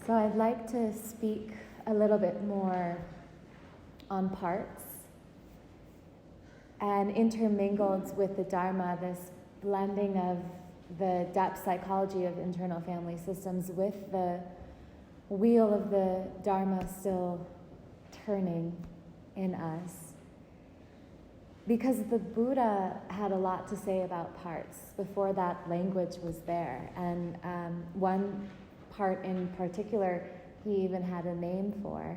So I'd like to speak a little bit more on parts, and intermingled with the Dharma, this blending of the depth psychology of internal family systems with the wheel of the Dharma still turning in us. Because the Buddha had a lot to say about parts before that language was there. And one part in particular, he even had a name for,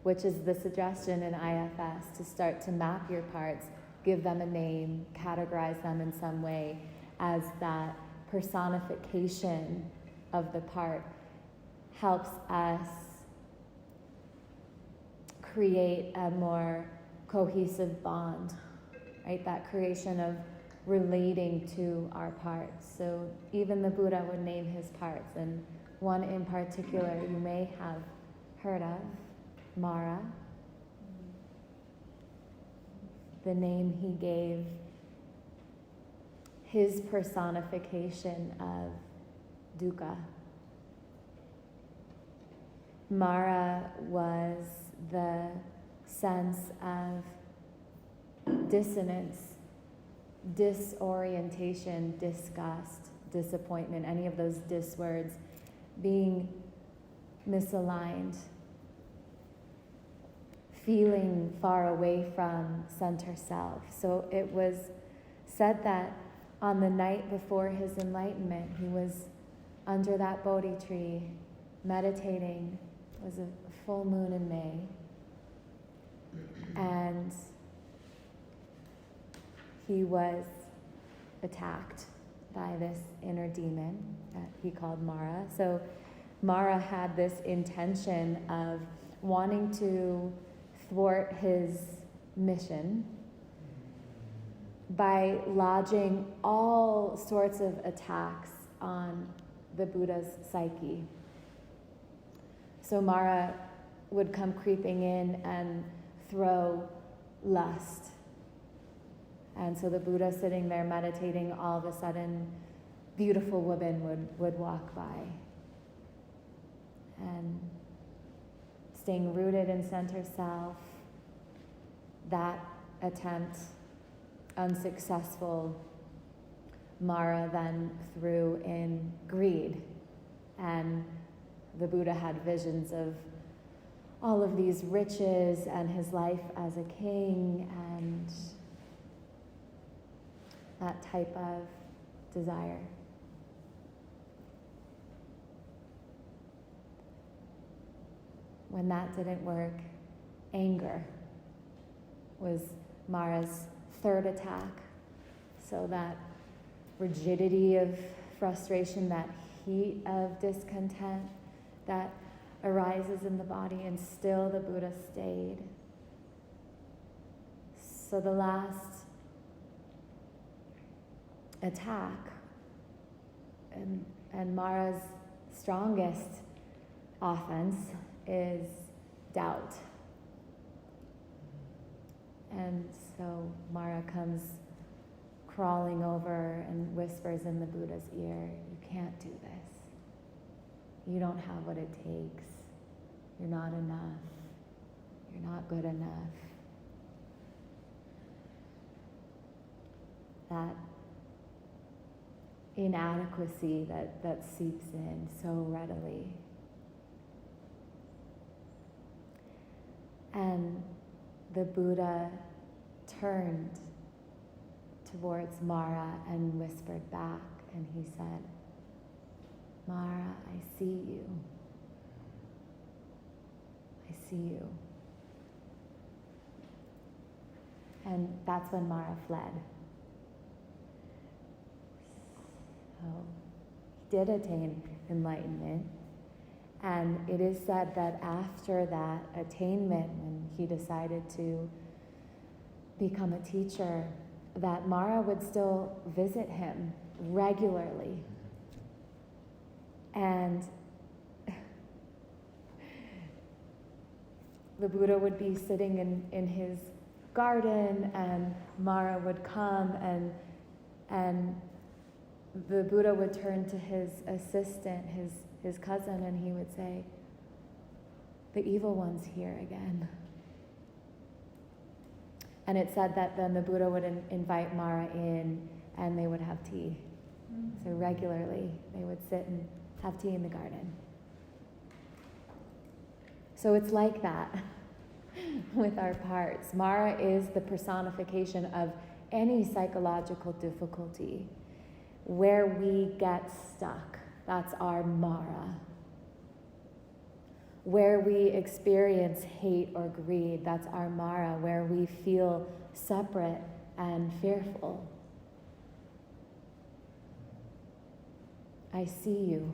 which is the suggestion in IFS to start to map your parts, give them a name, categorize them in some way as that personification of the part helps us create a more cohesive bond, right? That creation of relating to our parts. So even the Buddha would name his parts, and one in particular you may have heard of, Mara, the name he gave his personification of dukkha. Mara was the sense of dissonance, disorientation, disgust, disappointment, any of those dis words, being misaligned, feeling far away from center self. So it was said that on the night before his enlightenment, he was under that Bodhi tree meditating. It was a full moon in May. And he was attacked by this inner demon that he called Mara. So Mara had this intention of wanting to thwart his mission by lodging all sorts of attacks on the Buddha's psyche. So Mara would come creeping in and throw lust. And so the Buddha sitting there meditating, all of a sudden, beautiful women would walk by. And staying rooted in center self, that attempt unsuccessful, Mara then threw in greed. And the Buddha had visions of all of these riches and his life as a king and that type of desire. When that didn't work, anger was Mara's third attack. So that rigidity of frustration, that heat of discontent that arises in the body, and still the Buddha stayed. So the last attack, and Mara's strongest offense, is doubt. And so Mara comes crawling over and whispers in the Buddha's ear, "You can't do this. You don't have what it takes. You're not enough. You're not good enough." That inadequacy that seeps in so readily. And the Buddha turned towards Mara and whispered back, and he said, "Mara, I see you. I see you." And that's when Mara fled. So he did attain enlightenment. And it is said that after that attainment, when he decided to become a teacher, that Mara would still visit him regularly. And the Buddha would be sitting in his garden, and Mara would come and the Buddha would turn to his assistant, his cousin, and he would say, "The evil one's here again." And it said that then the Buddha would invite Mara in and they would have tea. So regularly they would sit and have tea in the garden. So it's like that with our parts. Mara is the personification of any psychological difficulty. Where we get stuck, that's our Mara. Where we experience hate or greed, that's our Mara. Where we feel separate and fearful. I see you.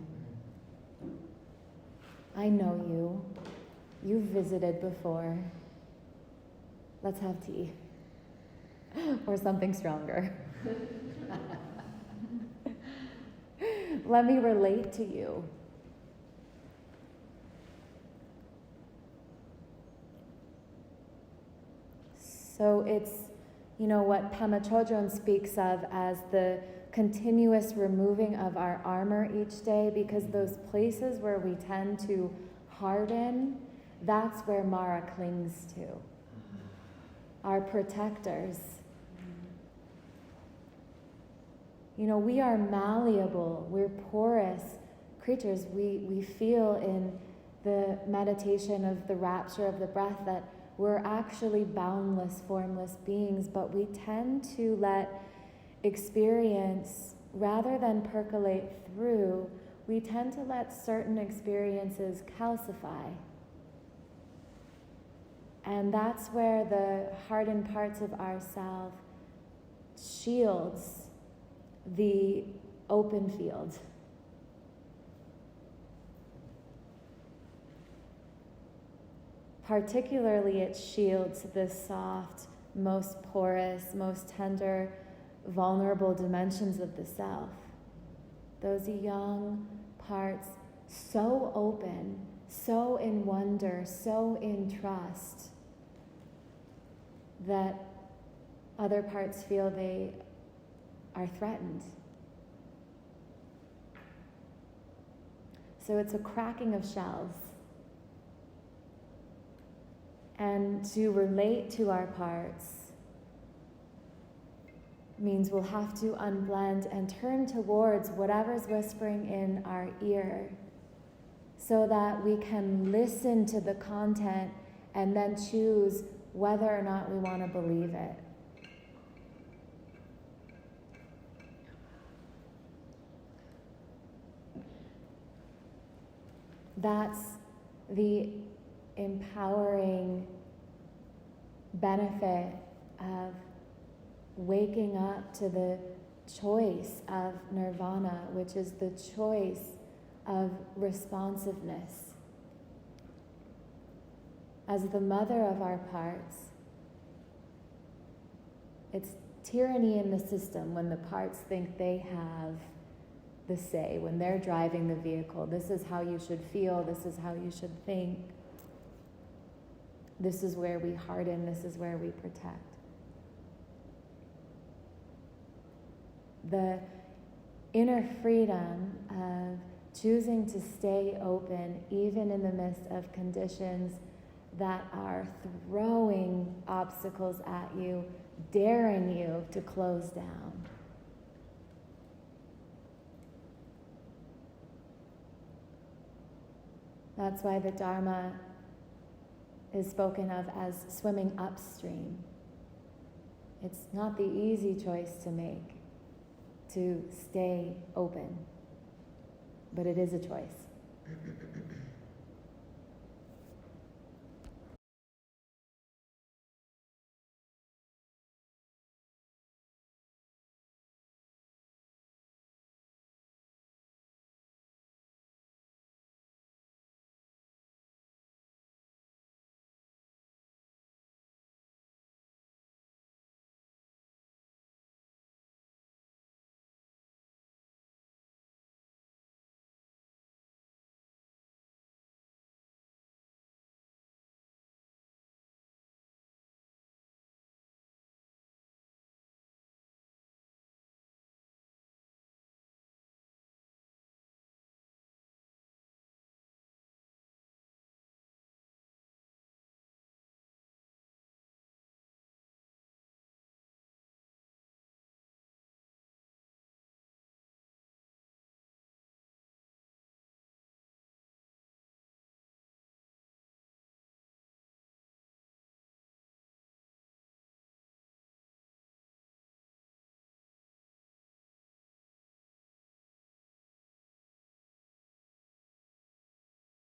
I know you. You've visited before. Let's have tea. Or something stronger. Let me relate to you. So it's, what Pema Chodron speaks of as the continuous removing of our armor each day, because those places where we tend to harden, that's where Mara clings to. Our protectors. We are malleable, we're porous creatures. We feel in the meditation of the rapture of the breath that we're actually boundless, formless beings, but we tend to let experience, rather than percolate through, we tend to let certain experiences calcify. And that's where the hardened parts of ourself shields the open field. Particularly, it shields the soft, most porous, most tender, vulnerable dimensions of the self. Those young parts, so open, so in wonder, so in trust, that other parts feel they are threatened. So it's a cracking of shells. And to relate to our parts means we'll have to unblend and turn towards whatever's whispering in our ear so that we can listen to the content and then choose whether or not we want to believe it. That's the empowering benefit of waking up to the choice of nirvana, which is the choice of responsiveness. As the mother of our parts, it's tyranny in the system when the parts think they have the say, when they're driving the vehicle. This is how you should feel, this is how you should think. This is where we harden, this is where we protect. The inner freedom of choosing to stay open, even in the midst of conditions that are throwing obstacles at you, daring you to close down. That's why the Dharma is spoken of as swimming upstream. It's not the easy choice to make, to stay open, but it is a choice.